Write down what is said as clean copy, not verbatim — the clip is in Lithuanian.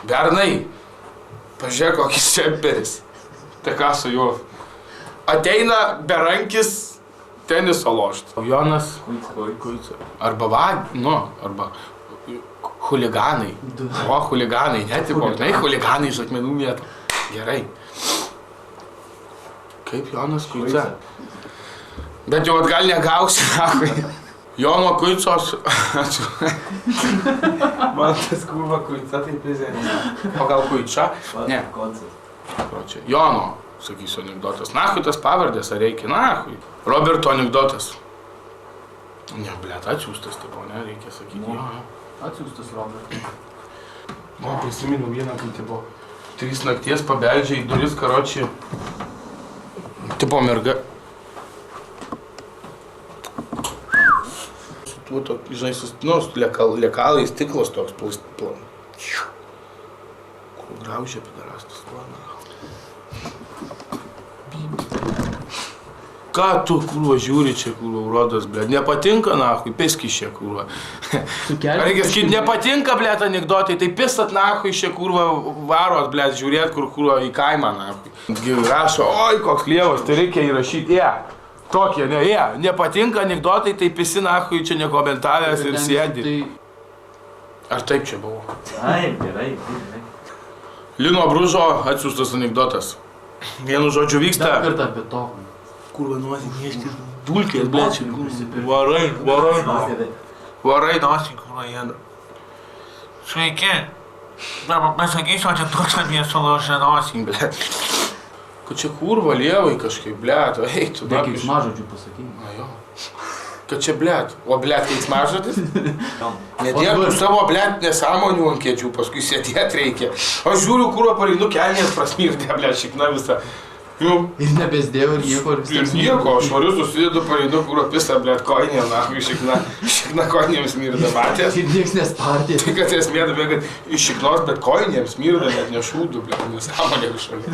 Bernai, pažiūrėk, kokis čemperis. Tai ką su juo? Ateina berankis teniso lošti. Jonas Kuica. Arba arba chuliganai. O, chuliganai, netiko, žinai, chuliganai iš akmenų mėto. Gerai. Kaip Jonas Kuica? Bet jau atgal negausi, nakui. Jono Kuicos. Man tas kurva Kuica tai prizėnė. O gal Kuica? Ne. Jono, sakysiu, anekdotas. Nakui tas pavardės, ar reikia? Nakui. Roberto anekdotas. Ne, blėt, atsiūstas, tipo, ne, reikia sakyti. Jo. Atsiūstas Robertas. Man prisimenu vieną, kai tipo 3 nakties pabeldžia į duris, karočiai. Tipo merga. Su tuo tokį, žinai, lekalai stiklas toks plan. Kur graužia pidarastas planą. Ką tu, kurva, žiūri čia, kurva, urodas, blėt, nepatinka, nahui, piskis čia, kurva. Reikia sakyti, nepatinka, blėt, anekdotai, tai pisat, nahui, čia, kurva, varos, blėt, žiūrėt, kurva, į kaimą, nahui. Rašo, oi, koks lievas, tai reikia įrašyti, tokie, nepatinka anekdotai, tai pisi, nahui, čia nekomentavęs ir sėdi. Ar taip čia buvo? Taip, gerai. Lino Bružo atsiųstas anekdotas. Vienu žodžiu vyksta. Dar kartą apie to. Kurva nuosinėšti dulkės, blečiai, varai nosin, kurva jėda. Sveiki, pasakysiu, čia tūkstantį sulaužė nosin, blėt. Kad čia kurva lievai kažkaip, blėt, eik tu. Dėk keiksmažodžių pasakymą. Na jo. Kad čia blėt, o blėt keiksmažodis? Nedėk tu savo blėt nesąmonių ant kėdžių, paskui sėdėt reikia. Aš žiūriu, kurva pareinu kelnės prasmirdė, blėt, šikna visą. Ir nebesdėjau ir nieko. Ir nieko, aš švariu susidedu pareinu, kurva pisa, blėt, koinėm, nahui, šikna koinėm smirda, matės. Ir nieks nespardė. Tai kad esmė, kad iš šiknos, bet koinėm smirda, net nešūdų, blėt, nesąmonė kažkokia.